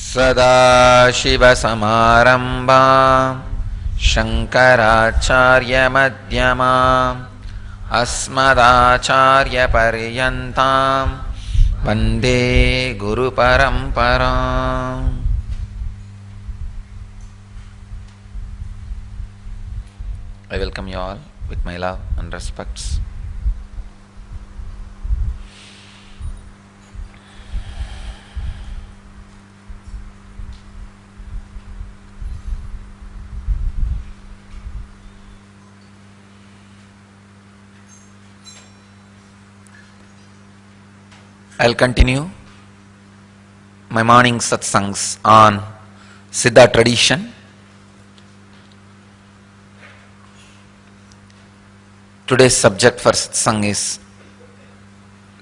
सदाशिवसमारम्भां शङ्कराचार्यमध्यमाम् अस्मदाचार्यपर्यन्तां वन्दे गुरुपरम्पराम्. I welcome you all with my love and respects. I'll continue my morning satsangs on Siddha tradition. Today's subject for satsang is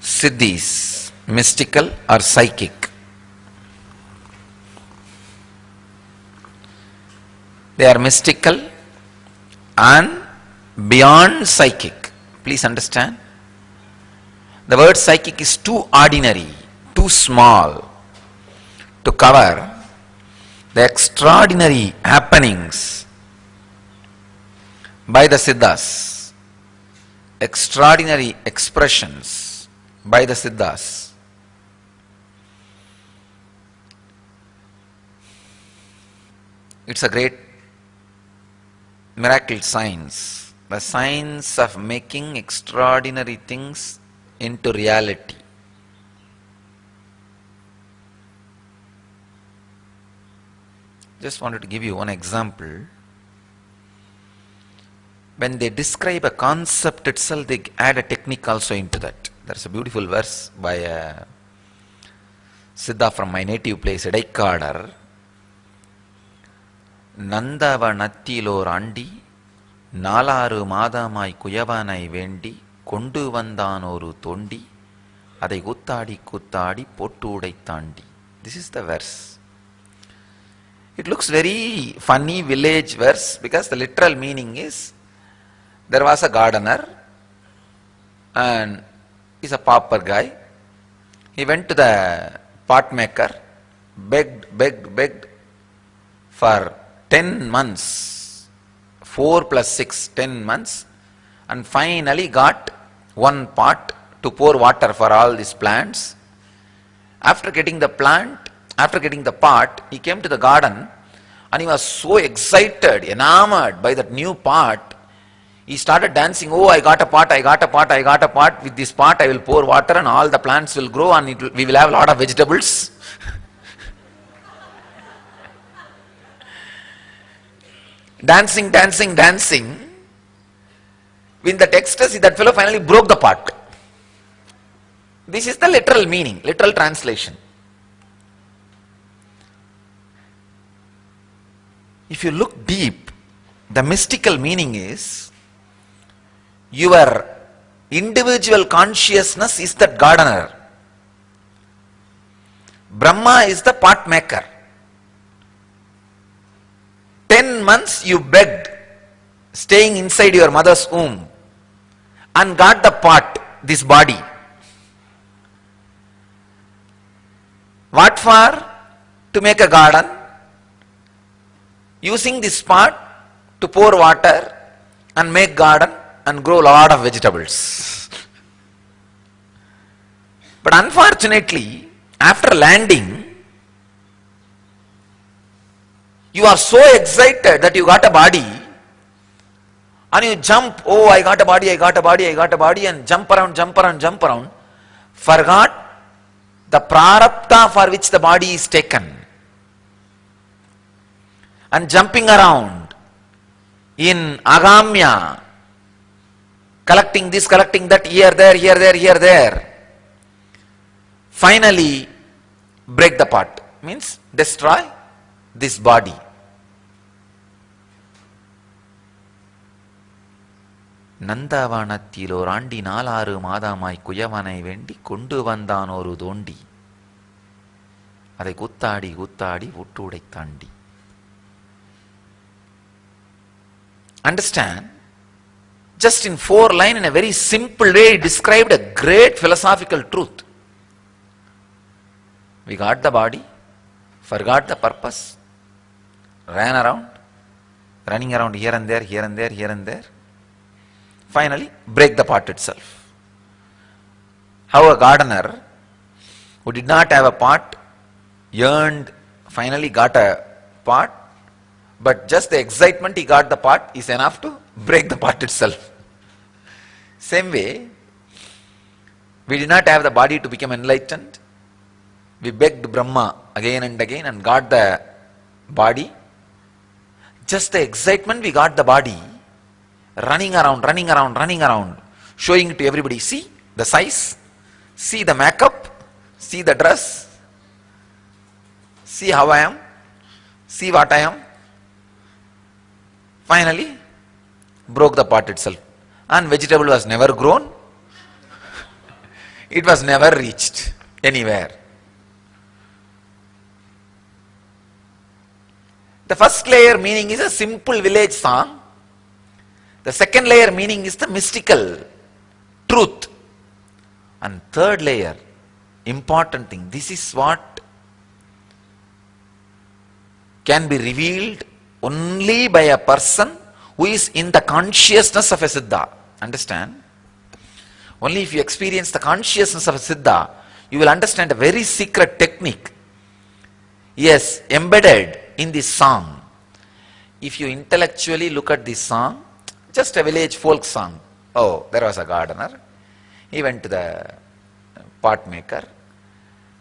Siddhis, mystical or psychic. They are mystical and beyond psychic. Please understand. The word psychic is too ordinary, too small to cover the extraordinary happenings by the Siddhas, extraordinary expressions by the Siddhas. It's a great miracle science, the science of making extraordinary things into reality. Just wanted to give you one example. When they describe a concept itself, they add a technique also into that. There's a beautiful verse by a Siddha from my native place, Idaikadar. Nandavanatthilor andi நாலாறு மாதமாய் குயவனை வேண்டி கொண்டு வந்தான் ஒரு தொண்டி அதை குத்தாடி குத்தாடி போட்டு உடைத்தாண்டி. This is the verse. It looks very funny village verse because the literal meaning is there was a gardener and he's a pauper guy. He went to the pot maker, begged for 10 months, 4 plus 6, 10 months, and finally got one pot to pour water for all these plants. After getting the pot, he came to the garden and he was so excited, enamored by that new pot. He started dancing. Oh, I got a pot. With this pot I will pour water and all the plants will grow and we will have a lot of vegetables. Dancing. In that ecstasy, that fellow finally broke the pot. This is the literal meaning, literal translation. If you look deep, the mystical meaning is your individual consciousness is that gardener. Brahma is the pot maker. 10 months you begged, staying inside your mother's womb, and got the pot, this body. What for? To make a garden, using this pot to pour water and make garden and grow a lot of vegetables. But unfortunately, after landing, you are so excited that you got a body and you jump, oh, I got a body, and jump around, forgot the prarabdha for which the body is taken. And jumping around in agamya, collecting this, collecting that, here, there. Finally, break the pot, means destroy this body. நந்தவனத்திலோர் ஆண்டி நாலாறு மாதமாய் குயவனை வேண்டி கொண்டு வந்தான் ஒரு தோண்டி அதை குத்தாடி விட்டு உடைத்தாண்டி. Understand? Just in 4 lines, in a very simple way, he described a great philosophical truth. We got the body, forgot the purpose, ran around, running around here and there, here and there, here and there. Finally, break the pot itself. How a gardener who did not have a pot yearned, finally got a pot, but just the excitement he got the pot is enough to break the pot itself. Same way, we did not have the body to become enlightened. We begged Brahma again and again and got the body. Just the excitement we got the body, running around, running around, running around, showing it to everybody. See the size, see the makeup, see the dress, see how I am, see what I am. Finally, broke the pot itself. And vegetable was never grown. It was never reached anywhere. The first layer meaning is a simple village song. The second layer meaning is the mystical truth. And third layer, important thing, this is what can be revealed only by a person who is in the consciousness of a Siddha. Understand? Only if you experience the consciousness of a Siddha, you will understand a very secret technique. Yes, embedded in this song. If you intellectually look at this song, just a village folk song. Oh, there was a gardener. He went to the pot maker.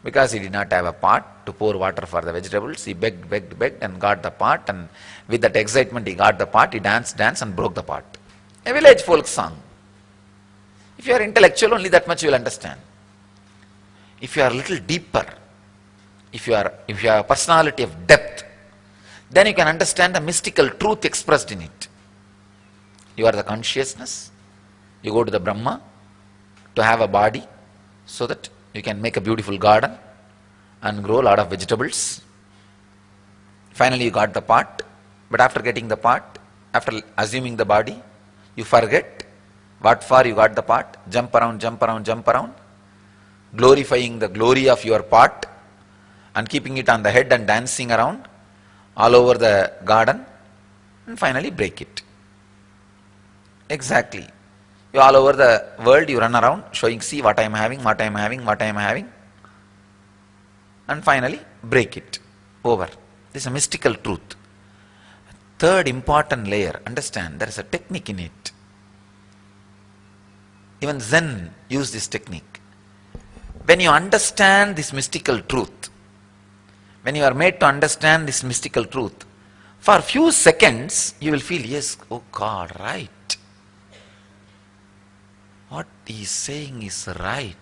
Because he did not have a pot to pour water for the vegetables, he begged, begged, begged and got the pot, and with that excitement he got the pot, he danced, danced and broke the pot. A village folk song. If you are intellectual, only that much you will understand. If you are a little deeper, if you have a personality of depth, then you can understand the mystical truth expressed in it. You are the consciousness. You go to the Brahma to have a body so that you can make a beautiful garden and grow a lot of vegetables. Finally, you got the pot, but after getting the pot, after assuming the body, you forget what for you got the pot. Jump around, jump around, jump around, glorifying the glory of your pot and keeping it on the head and dancing around all over the garden, and finally break it. Exactly. You all over the world, you run around showing, see what I am having, what I am having, what I am having, and finally break it. Over. This is a mystical truth. Third important layer, understand, there is a technique in it. Even Zen use this technique. When you understand this mystical truth, when you are made to understand this mystical truth, for a few seconds you will feel, yes, oh God, right. What he is saying is right.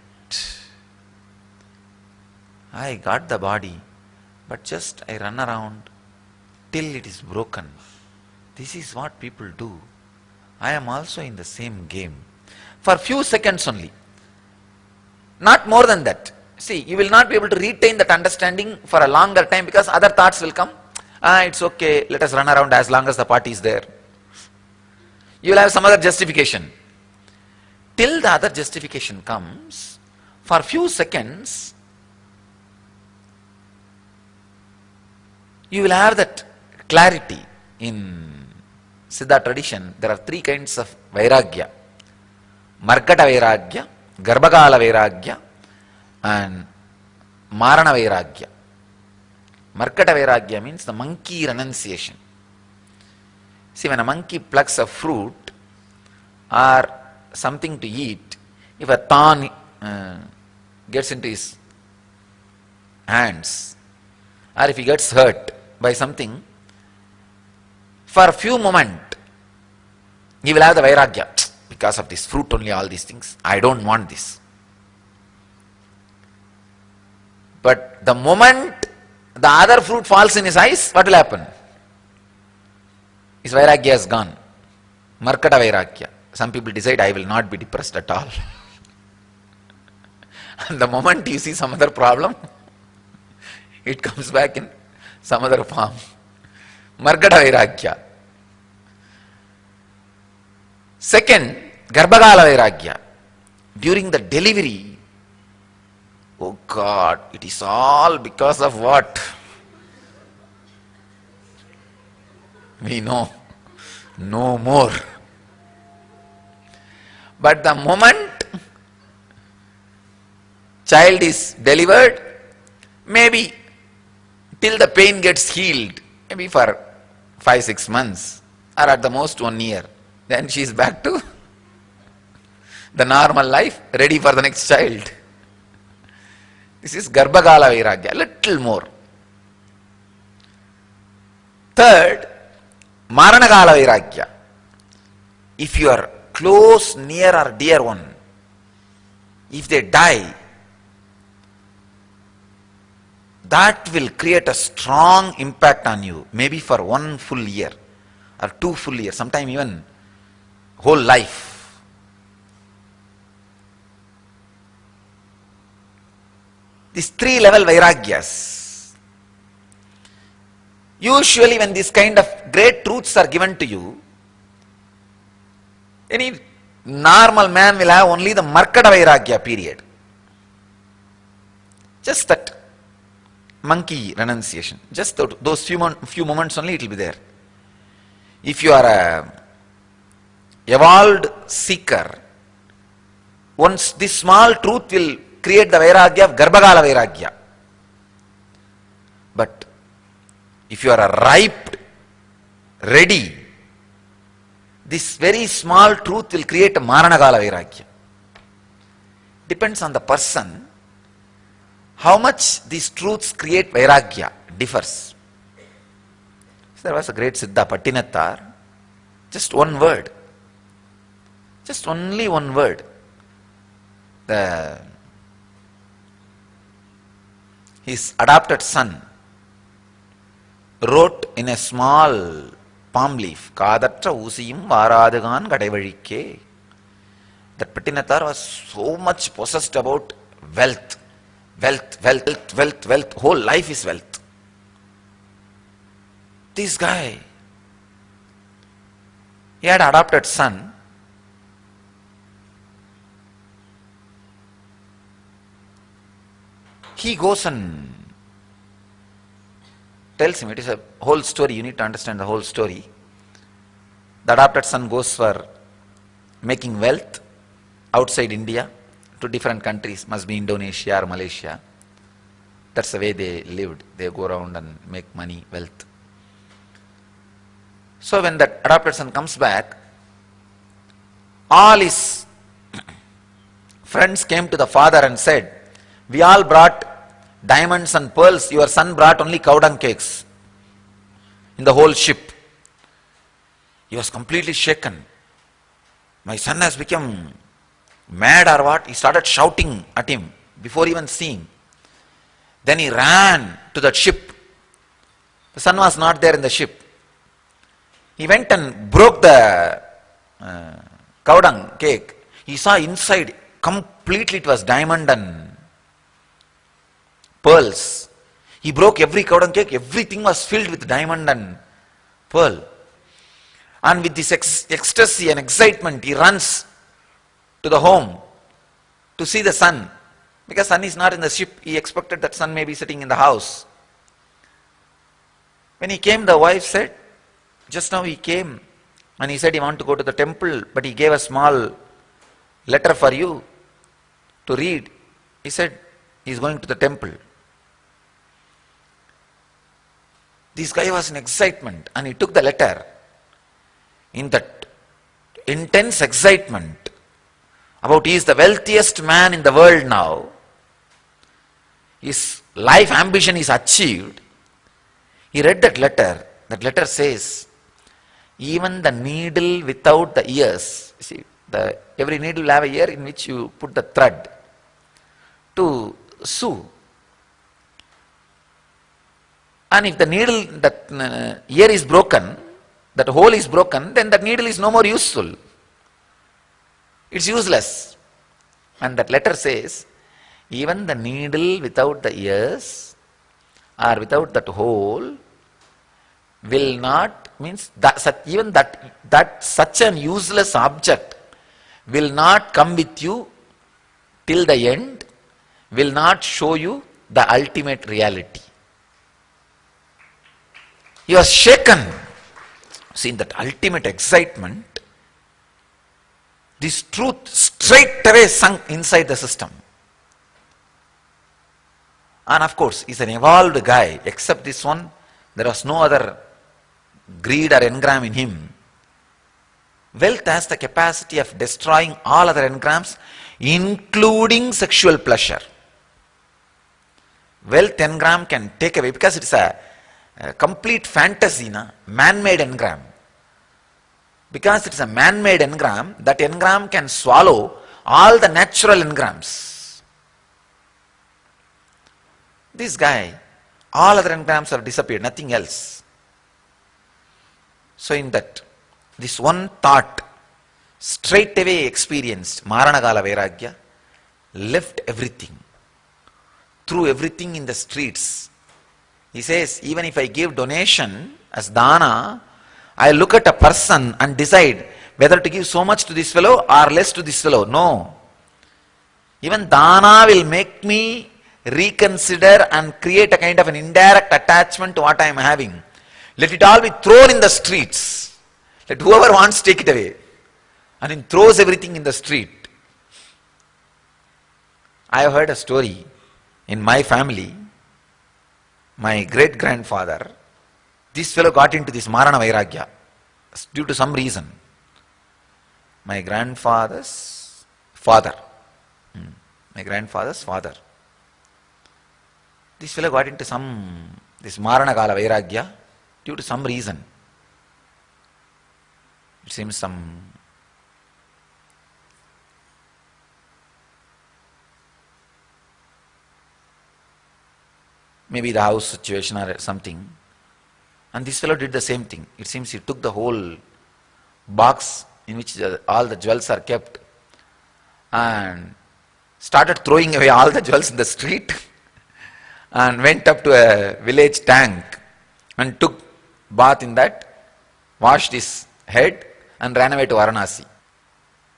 I got the body, but just I run around till it is broken. This is what people do. I am also in the same game. For few seconds only. Not more than that. See, you will not be able to retain that understanding for a longer time because other thoughts will come. It's okay, let us run around as long as the party is there. You will have some other justification. Till the other justification comes, for a few seconds, you will have that clarity. In Siddha tradition, there are three kinds of Vairagya. Markata Vairagya, Garbhagala Vairagya, and Marana Vairagya. Markata Vairagya means the monkey renunciation. See, when a monkey plucks a fruit or something to eat, if a thorn gets into his hands, or if he gets hurt by something, for a few moments he will have the Vairagya. Because of this fruit only, all these things, I don't want this. But the moment the other fruit falls in his eyes, what will happen? His Vairagya is gone. Markata Vairagya. Some people decide, I will not be depressed at all. And the moment you see some other problem, it comes back in some other form. Markata Vairagya. Second, Garbhagala Vairagya. During the delivery, oh God, it is all because of what? we know no more. But the moment child is delivered, maybe till the pain gets healed, maybe for 5-6 months, or at the most 1 year, then she is back to the normal life, ready for the next child. This is Garbhagala Vairagya, little more. Third, Maranagala Vairagya. If your close, near or dear one, if they die, that will create a strong impact on you, maybe for 1 full year or 2 full years, sometime even whole life. These 3-level Vairagyas. Usually when this kind of great truths are given to you, any normal man will have only the Markada Vairagya period. Just that monkey renunciation. Just those few moments only it will be there. If you are a evolved seeker, once this small truth will create the Vairagya of Garbhagala Vairagya. But if you are a ripe, ready, this very small truth will create a Maranagala Vairagya. Depends on the person. How much these truths create Vairagya differs. So there was a great Siddha Pattinattar, just one word, just only one word. His adopted son wrote in a small palm leaf, Kadatra Usiyum Varadagan Kadaivalike. That Pattinattar was so much possessed about wealth. Wealth. Whole life is wealth. This guy, he had adopted son. He goes and tells him, it is a whole story, you need to understand the whole story. The adopted son goes for making wealth outside India to different countries, must be Indonesia or Malaysia. That's the way they lived. They go around and make money, wealth. So when that adopted son comes back, all his friends came to the father and said, we all brought diamonds and pearls, your son brought only cow dung cakes in the whole ship. He was completely shaken. My son has become mad or what? He started shouting at him before even seeing. Then he ran to that ship. The son was not there in the ship. He went and broke the cow dung cake. He saw inside completely it was diamond and pearls. He broke every cow dung cake, everything was filled with diamond and pearl. And with this ecstasy and excitement, he runs to the home to see the son. Because son is not in the ship, he expected that son may be sitting in the house. When he came, the wife said, just now he came and he said he wanted to go to the temple, but he gave a small letter for you to read. He said he is going to the temple. This guy was in excitement and he took the letter. In that intense excitement about he is the wealthiest man in the world now, his life ambition is achieved, he read that letter. That letter says, even the needle without the ears, see, every needle will have a ear in which you put the thread to sew. And if the needle, that ear is broken, that hole is broken, then that needle is no more useful. It's useless. And that letter says, even the needle without the ears or without that hole will not, means that even that such an useless object will not come with you till the end, will not show you the ultimate reality. He was shaken. See, in that ultimate excitement, this truth straight away sunk inside the system. And of course, he's an evolved guy. Except this one, there was no other greed or engram in him. Wealth has the capacity of destroying all other engrams, including sexual pleasure. Wealth engram can take away, because it's a complete fantasy, man-made engram. Because it's a man-made engram, that engram can swallow all the natural engrams. This guy, all other engrams have disappeared, nothing else. So in that, this one thought, straight away experienced Maranagala Vairagya, left everything, threw everything in the streets. He says, even if I give donation as dana, I look at a person and decide whether to give so much to this fellow or less to this fellow. No. Even dana will make me reconsider and create a kind of an indirect attachment to what I am having. Let it all be thrown in the streets. Let whoever wants take it away. And he throws everything in the street. I have heard a story in my family. My great-grandfather, this fellow got into this Marana Vairagya due to some reason. My grandfather's father. This fellow got into this Maranagala Vairagya due to some reason. It seems maybe the house situation or something. And this fellow did the same thing. It seems he took the whole box in which all the jewels are kept and started throwing away all the jewels in the street and went up to a village tank and took bath in that, washed his head and ran away to Varanasi.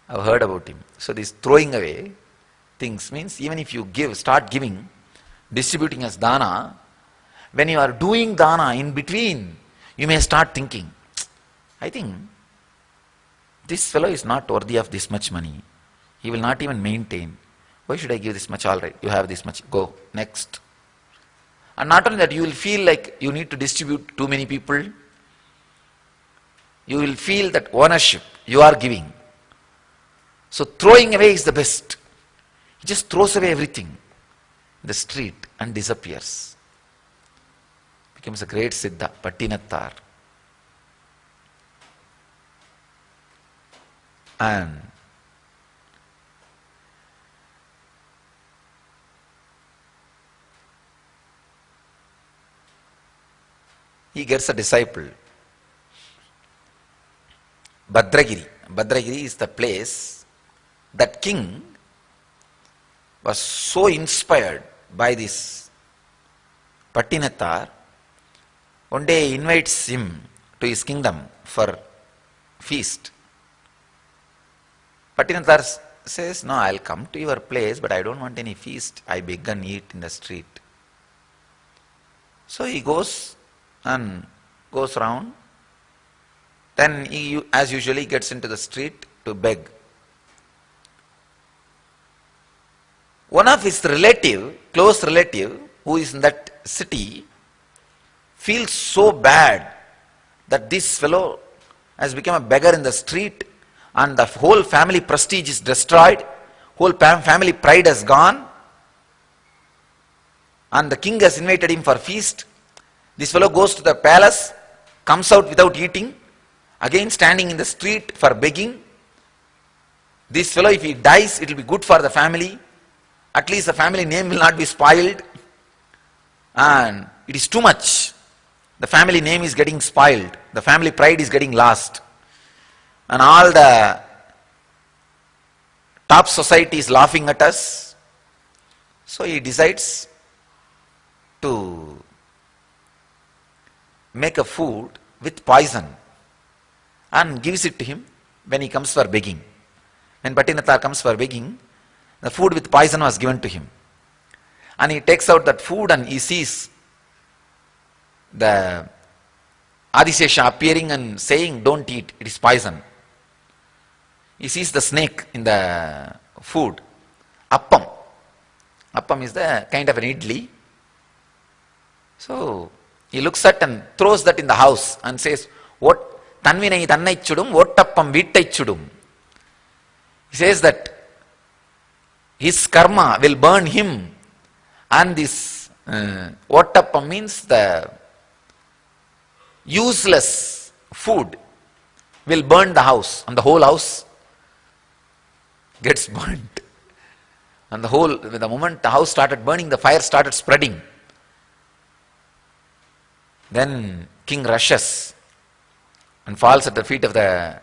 I've heard about him. So this throwing away things means even if you start giving, distributing as dana, when you are doing dana in between, you may start thinking, I think this fellow is not worthy of this much money. He will not even maintain. Why should I give this much? All right, you have this much. Go, next. And not only that, you will feel like you need to distribute too many people. You will feel that ownership, you are giving. So throwing away is the best. He just throws away everything in the street and disappears. Becomes a great Siddha, Pattinattar. And he gets a disciple, Bhadragiri. Bhadragiri is the place that king was so inspired by this Pattinattar. One day he invites him to his kingdom for feast. Pattinattar says, no, I'll come to your place, but I don't want any feast. I beg and eat in the street. So he goes and goes round. Then he, as usually, gets into the street to beg. One of his close relative, who is in that city, feels so bad that this fellow has become a beggar in the street and the whole family prestige is destroyed, whole family pride has gone, and the king has invited him for feast. This fellow goes to the palace, comes out without eating, again standing in the street for begging. This fellow, if he dies, it will be good for the family. At least the family name will not be spoiled. And it is too much. The family name is getting spoiled. The family pride is getting lost. And all the top society is laughing at us. So he decides to make a food with poison and gives it to him when he comes for begging. When Pattinattar comes for begging, the food with poison was given to him. And he takes out that food and he sees the Adisesha appearing and saying, don't eat, it is poison. He sees the snake in the food. Appam. Appam is the kind of an idli. So he looks at and throws that in the house and says, what tanvinai tannai chudum, what appam vittai chudum. He says that his karma will burn him, and this Ottappam means the useless food will burn the house, and the whole house gets burnt. And the moment the house started burning, the fire started spreading. Then king rushes and falls at the feet of the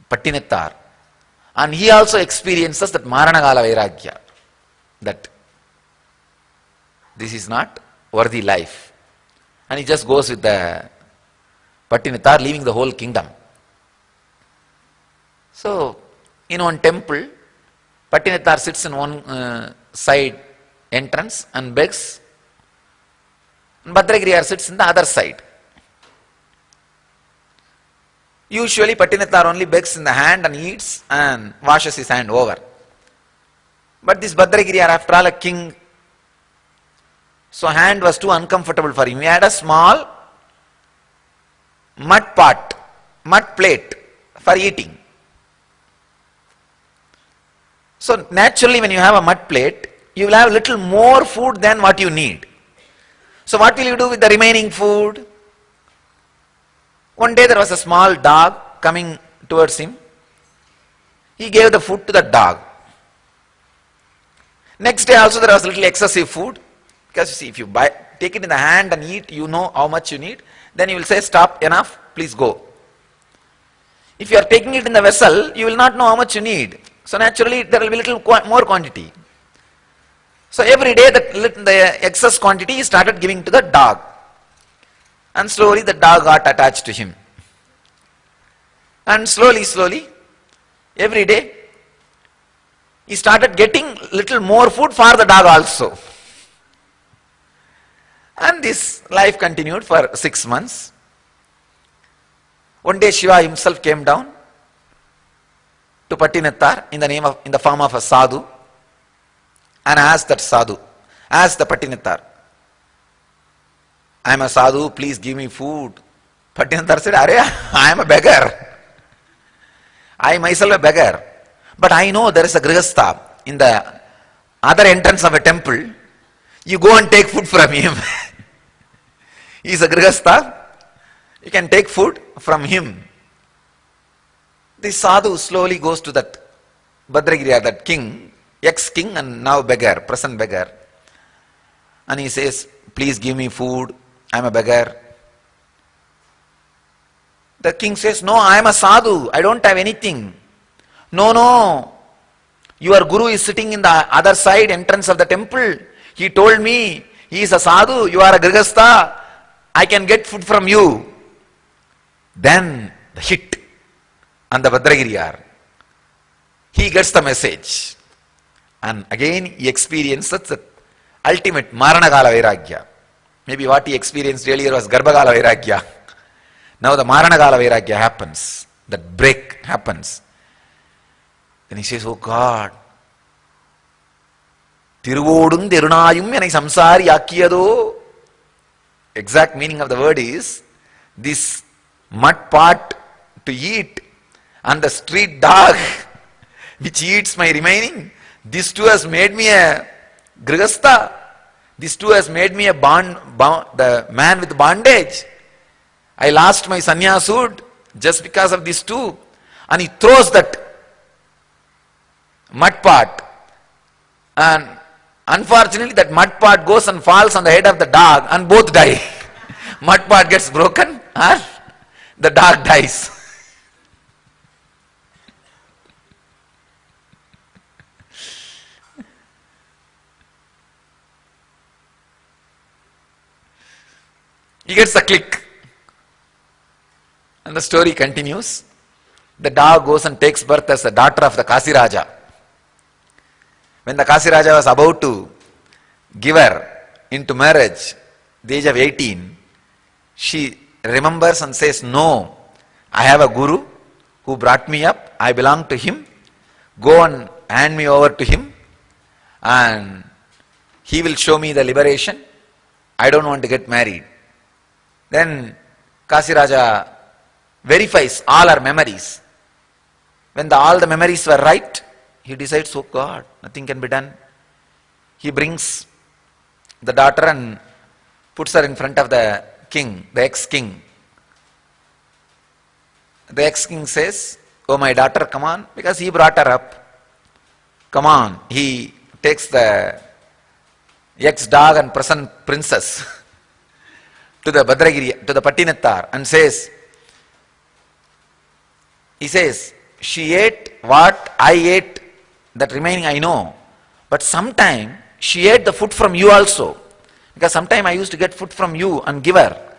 Pattinatthar. And he also experiences that Maranagala Vairagya, that this is not worthy life. And he just goes with the Pattinatthar, leaving the whole kingdom. So, in one temple, Pattinatthar sits in one side entrance and begs, and Bhadragiriyar sits in the other side. Usually Pattinatthar only begs in the hand and eats and washes his hand over. But this Bhadragiriyar, after all a king, so hand was too uncomfortable for him. He had a small mud plate for eating. So naturally when you have a mud plate, you will have little more food than what you need. So what will you do with the remaining food? One day there was a small dog coming towards him. He gave the food to the dog. Next day also there was a little excessive food. Because you see, if you take it in the hand and eat, you know how much you need. Then you will say, stop, enough, please go. If you are taking it in the vessel, you will not know how much you need. So naturally there will be little more quantity. So every day the excess quantity he started giving to the dog. And slowly the dog got attached to him. And slowly, every day, he started getting little more food for the dog also. And this life continued for 6 months. One day Shiva himself came down to Pattinatthar in the form of a sadhu, and asked the Pattinatthar, I am a sadhu, please give me food. Pattinatthar said, I am a beggar. I myself a beggar. But I know there is a grihastha in the other entrance of a temple. You go and take food from him. He is a grihastha. You can take food from him. This sadhu slowly goes to that Bhadragiriyar, that king, ex-king and now beggar, present beggar. And he says, please give me food. I am a beggar. The king says, no, I am a sadhu. I don't have anything. No. Your guru is sitting in the other side entrance of the temple. He told me, he is a sadhu. You are a grihastha. I can get food from you. Then the hit on the Bhadragiriyar. He gets the message. And again he experiences the ultimate Maranagala Vairagya. Maybe what he experienced earlier was Garbhagala Vairagya. Now the Maranagala Vairagya happens. That break happens. Then he says, oh God, Tiruvodum Tirunayum enai samsari akkiyado. Exact meaning of the word is, this mud pot to eat and the street dog which eats my remaining, this too has made me a grihastha. This too has made me the man with bondage. I lost my sannyasud just because of this too. And he throws that mud pot. And unfortunately that mud pot goes and falls on the head of the dog and both die. Mud pot gets broken and the dog dies. He gets a click. And the story continues. The dog goes and takes birth as the daughter of the Kasi Raja. When the Kasi Raja was about to give her into marriage, the age of 18, she remembers and says, no, I have a guru who brought me up, I belong to him, go and hand me over to him and he will show me the liberation, I don't want to get married. Then Kasiraja verifies all our memories. When all the memories were right, he decides, oh God, nothing can be done. He brings the daughter and puts her in front of the king, the ex-king. The ex-king says, oh my daughter, come on, because he brought her up. Come on. He takes the ex-dog and present princess to the Bhadragiri, to the Pattinatthar and says, he says, she ate what I ate, that remaining I know. But sometime she ate the food from you also. Because sometime I used to get food from you and give her.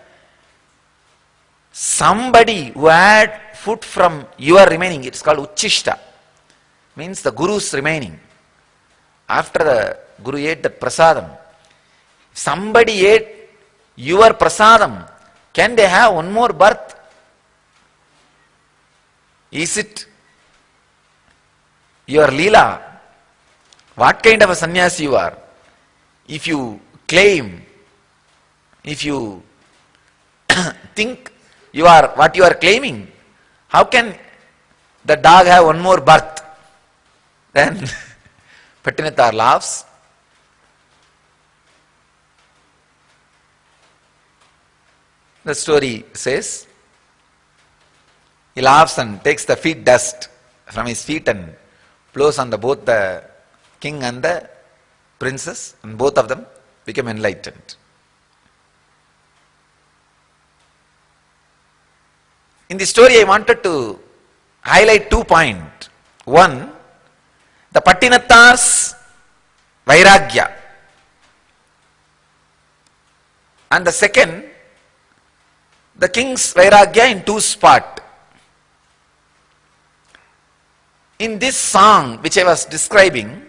Somebody who had food from your remaining, it's called Uchishta. Means the Guru's remaining. After the Guru ate that prasadam, if somebody ate your prasadam, can they have one more birth? Is it your Leela? What kind of a sannyasi you are? If you claim, if you think you are what you are claiming, how can the dog have one more birth? Then Pattinatthar laughs. The story says, he laughs and takes the feet dust from his feet and blows on both the king and the princess, and both of them became enlightened. In the story, I wanted to highlight 2 points. One, the Pattinathar's Vairagya. And the second, the king's Vairagya in 2 spots. In this song which I was describing,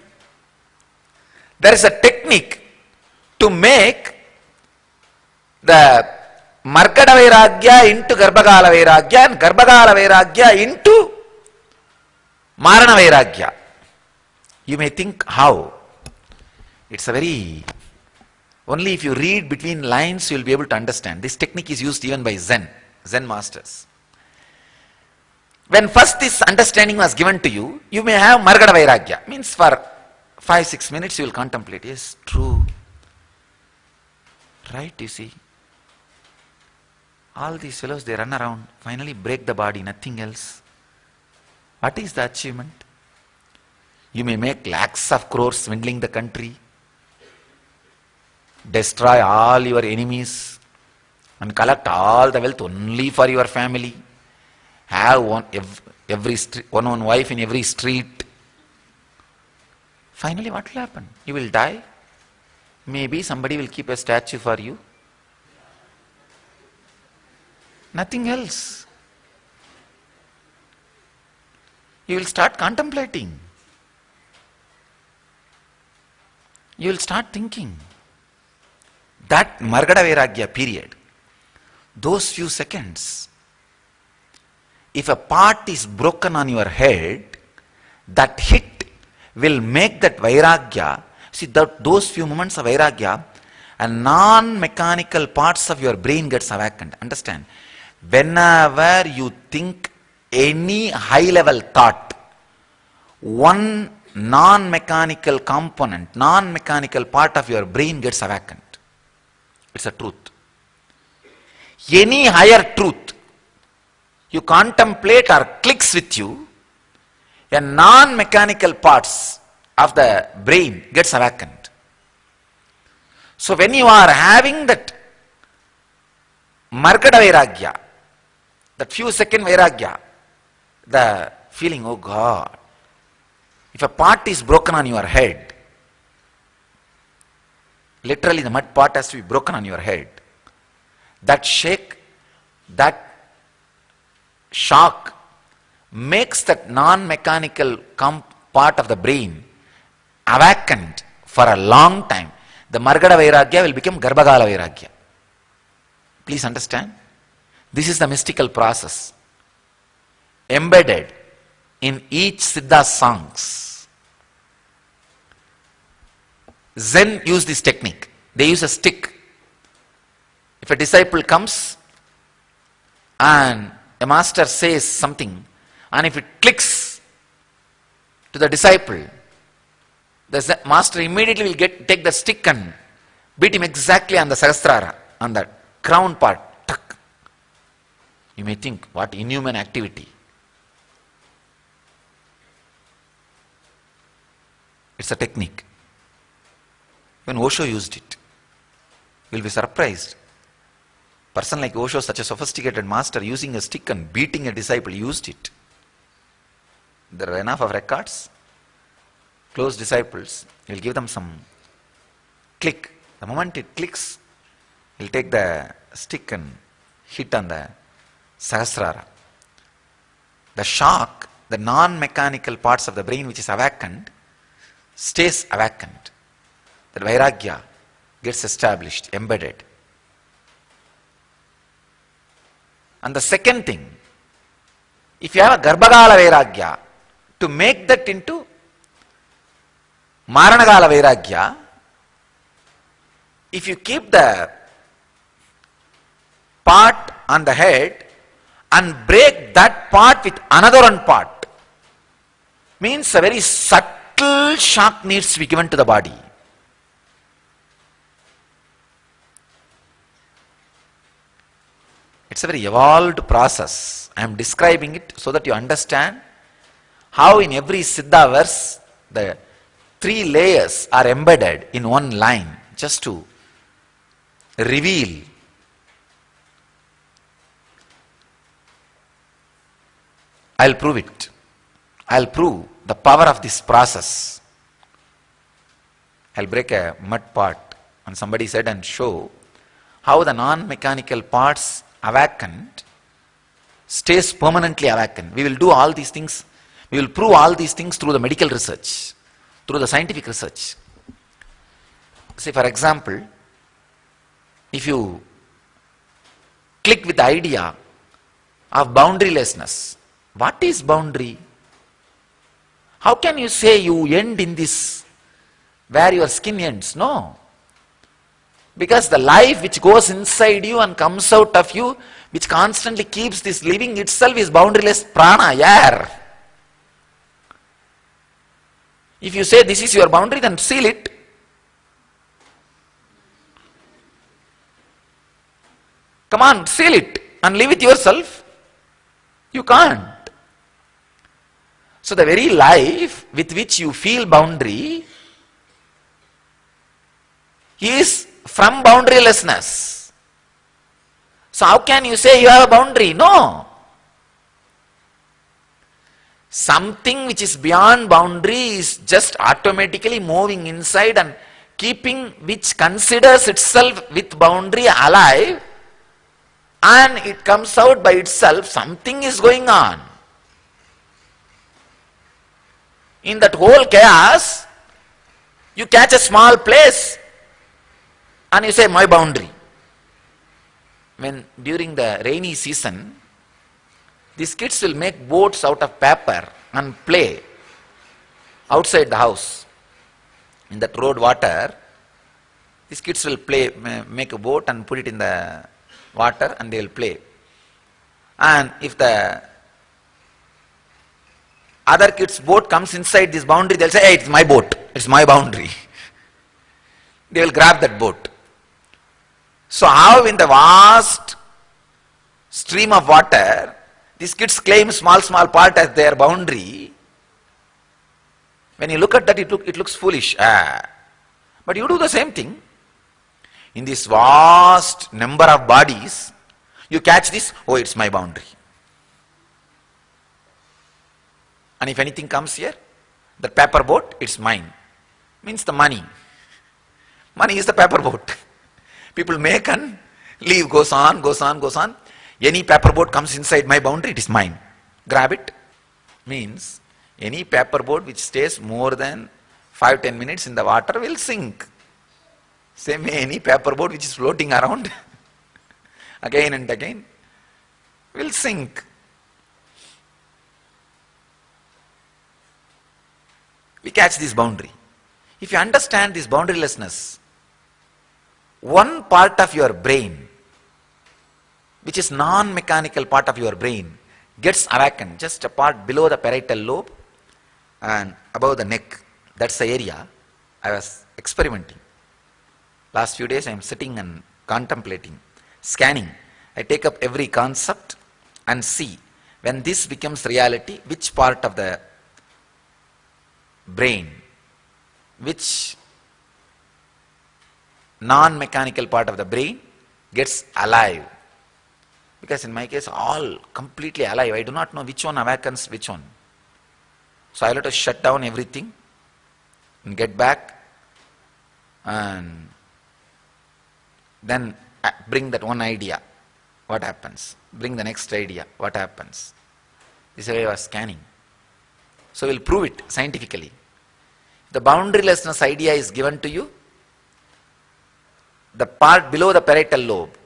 there is a technique to make the Markada Vairagya into Garbhagala Vairagya and Garbhagala Vairagya into Marana Vairagya. You may think how? It's a very, only if you read between lines you will be able to understand. This technique is used even by Zen masters. When first this understanding was given to you, you may have Margada Vairagya. Means for 5-6 minutes you will contemplate. Yes, true. Right, you see. All these fellows, they run around, finally break the body, nothing else. What is the achievement? You may make lakhs of crores swindling the country, destroy all your enemies, and collect all the wealth only for your family. Have one wife in every street. Finally, what will happen? You will die. Maybe somebody will keep a statue for you. Nothing else. You will start contemplating. You will start thinking. That Margada Vairagya period, those few seconds, if a part is broken on your head, that hit will make that Vairagya, see those few moments of Vairagya, and non-mechanical parts of your brain gets awakened. Understand? Whenever you think any high-level thought, one non-mechanical component, non-mechanical part of your brain gets awakened. It's a truth. Any higher truth you contemplate or clicks with you, a non-mechanical parts of the brain gets awakened. So when you are having that Margada Vairagya, that few second Vairagya, the feeling, oh God, if a part is broken on your head, literally the mud part has to be broken on your head, that shake, that shock makes that non-mechanical part of the brain awakened for a long time. The Margada Vairagya will become Garbhagala Vairagya. Please understand. This is the mystical process embedded in each Siddha songs. Zen use this technique. They use a stick. If a disciple comes and a master says something, and if it clicks to the disciple, the master immediately will take the stick and beat him exactly on the Sahasrara, on the crown part. Tuck. You may think, what inhuman activity. It's a technique. When Osho used it, you'll be surprised. Person like Osho, such a sophisticated master, using a stick and beating a disciple, used it. There are enough of records. Close disciples, he'll give them some click. The moment it clicks, he'll take the stick and hit on the Sahasrara. The shock, the non-mechanical parts of the brain which is awakened, stays awakened. That Vairagya gets established, embedded. And the second thing, if you have a Garbhagala Vairagya, to make that into Maranagala Vairagya, if you keep the part on the head and break that part with another one part, means a very subtle shock needs to be given to the body. It's a very evolved process. I am describing it so that you understand how in every Siddha verse the three layers are embedded in one line, just to reveal I'll prove it. I'll prove the power of this process. I'll break a mud pot on somebody's head and show how the non-mechanical parts awakened stays permanently awakened. We will do all these things. We will prove all these things through the medical research, through the scientific research. Say for example, if you click with the idea of boundarylessness, what is boundary? How can you say you end in this where your skin ends? No. Because the life which goes inside you and comes out of you, which constantly keeps this living itself, is boundaryless prana, air. If you say this is your boundary, then seal it. Come on, seal it and live with yourself. You can't. So the very life with which you feel boundary is from boundarylessness. So how can you say you have a boundary? No. Something which is beyond boundary is just automatically moving inside and keeping, which considers itself with boundary alive, and it comes out by itself. Something is going on. In that whole chaos, you catch a small place and you say, my boundary. When during the rainy season, these kids will make boats out of paper and play outside the house. In that road water, these kids will play, make a boat and put it in the water and they will play. And if the other kid's boat comes inside this boundary, they'll say, hey, it's my boat, it's my boundary. They will grab that boat. So how in the vast stream of water, these kids claim small part as their boundary. When you look at that, it looks foolish. But you do the same thing. In this vast number of bodies, you catch this, oh, it's my boundary. And if anything comes here, the paper boat, it's mine. Means the money. Money is the paper boat. People make and leave, goes on. Any paper boat comes inside my boundary, it is mine. Grab it. Means any paper boat which stays more than 5-10 minutes in the water will sink. Same way any paper boat which is floating around again and again will sink. We catch this boundary. If you understand this boundarylessness, one part of your brain, which is non-mechanical part of your brain, gets awakened, just a part below the parietal lobe and above the neck. That's the area I was experimenting. Last few days I am sitting and contemplating, scanning. I take up every concept and see when this becomes reality, which part of the brain, which non-mechanical part of the brain gets alive. Because in my case, all completely alive. I do not know which one awakens which one. So I will have to shut down everything and get back and then bring that one idea. What happens? Bring the next idea. What happens? This is why I was scanning. So we'll prove it scientifically. The boundarylessness idea is given to you. The part below the parietal lobe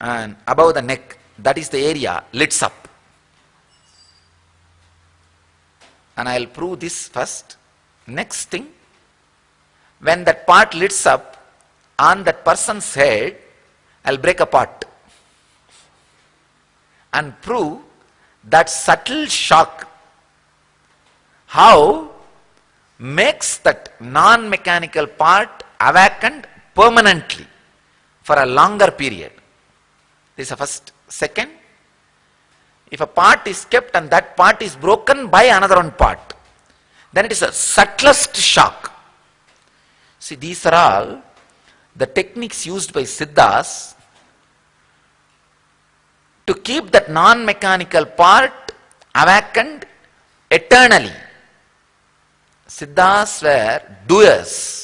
and above the neck, that is the area lights up. And I will prove this first. Next thing, when that part lights up on that person's head, I will break apart and prove that subtle shock how makes that non-mechanical part awakened permanently for a longer period. This is the first. Second, if a part is kept and that part is broken by another one part, then it is a subtlest shock. See, these are all the techniques used by Siddhas to keep that non-mechanical part awakened eternally. Siddhas were doers.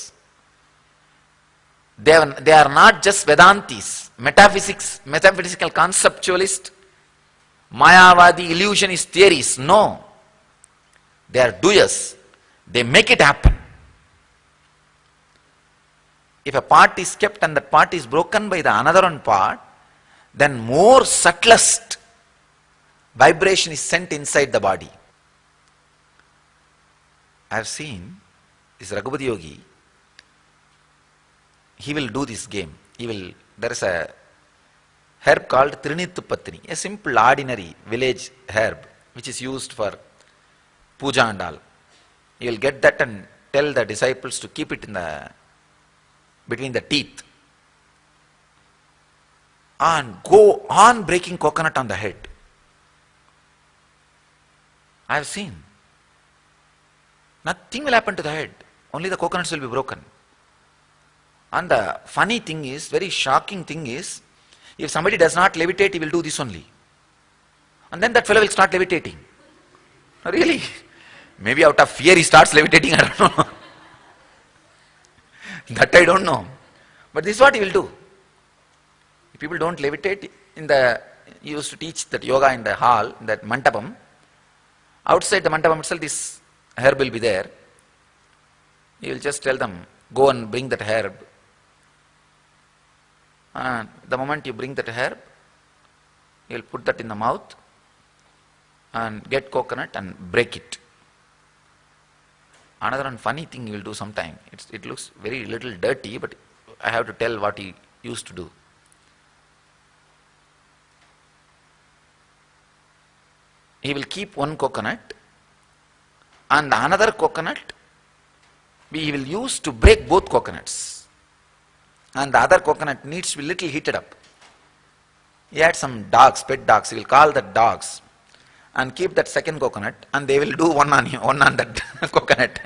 They are not just Vedantis, metaphysical conceptualists, Mayavadi illusionist theories. No. They are doers. They make it happen. If a part is kept and that part is broken by the another one part, then more subtlest vibration is sent inside the body. I have seen this Raghupati Yogi, he will do this game. There is a herb called Trinitupatni, a simple ordinary village herb which is used for puja and all. He will get that and tell the disciples to keep it in between the teeth and go on breaking coconut on the head. I have seen. Nothing will happen to the head. Only the coconuts will be broken. And the funny thing is, very shocking thing is, if somebody does not levitate, he will do this only. And then that fellow will start levitating. Really? Maybe out of fear he starts levitating, I don't know. That I don't know. But this is what he will do. If people don't levitate, he used to teach that yoga in the hall, in that mantapam. Outside the mantapam itself, this herb will be there. He will just tell them, go and bring that herb. And the moment you bring that herb, you will put that in the mouth and get coconut and break it. Another one funny thing he will do sometime. It looks very little dirty, but I have to tell what he used to do. He will keep one coconut and another coconut he will use to break both coconuts. And the other coconut needs to be little heated up. He had some dogs, pet dogs. He will call the dogs and keep that second coconut, and they will do one on that coconut.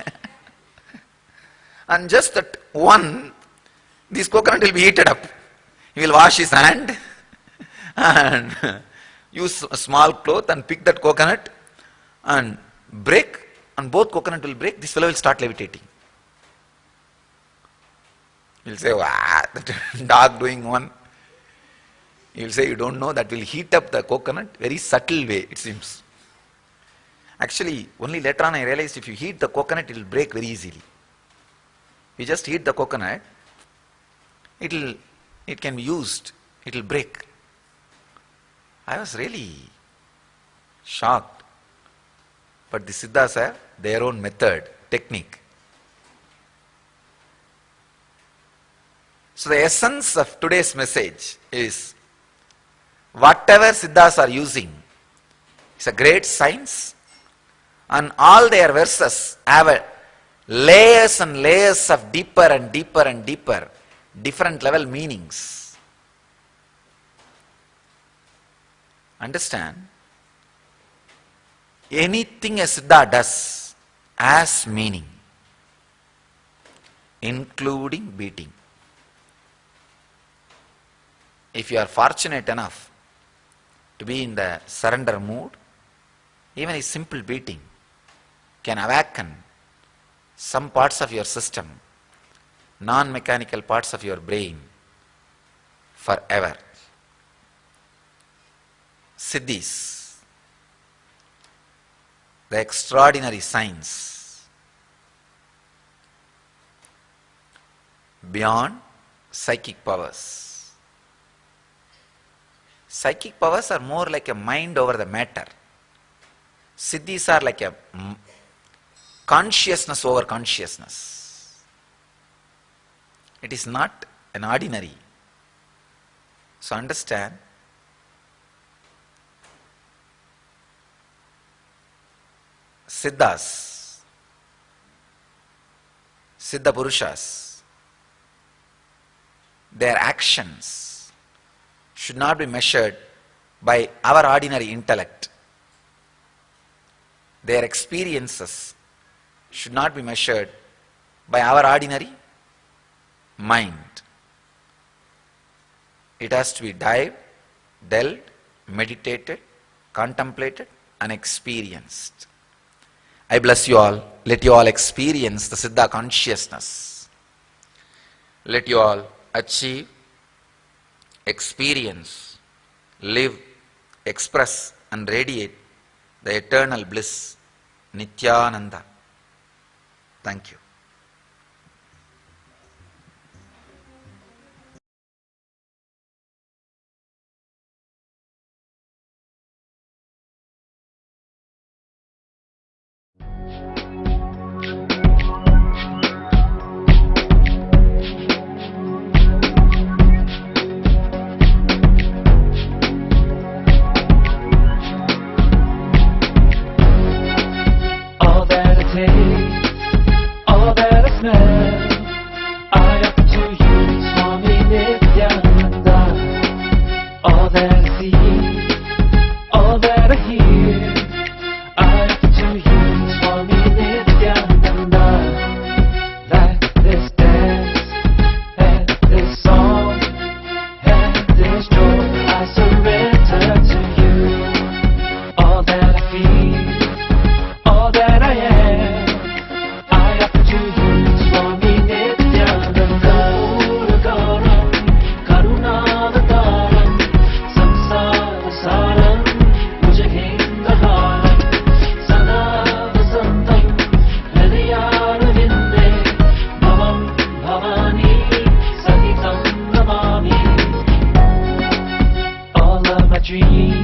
And just that one, this coconut will be heated up. He will wash his hand and use a small cloth and pick that coconut and break, and both coconut will break. This fellow will start levitating. He will say, wow, that dog doing one. He will say, you don't know, that will heat up the coconut very subtle way, it seems. Actually, only later on I realized if you heat the coconut, it will break very easily. You just heat the coconut, it can be used, it will break. I was really shocked. But the Siddhas have their own method, technique. So the essence of today's message is, whatever Siddhas are using is a great science, and all their verses have layers and layers of deeper and deeper and deeper, different level meanings. Understand? Anything a Siddha does has meaning, including beating. If you are fortunate enough to be in the surrender mood, even a simple beating can awaken some parts of your system, non-mechanical parts of your brain, forever. Siddhis, the extraordinary science beyond psychic powers. Psychic powers are more like a mind over the matter. Siddhis are like a consciousness over consciousness. It is not an ordinary. So understand, Siddhas, Siddha Purushas, their actions should not be measured by our ordinary intellect. Their experiences should not be measured by our ordinary mind. It has to be delved, meditated, contemplated, and experienced. I bless you all. Let you all experience the Siddha consciousness. Let you all achieve, experience, live, express, and radiate the eternal bliss, Nityananda. Thank you. dream.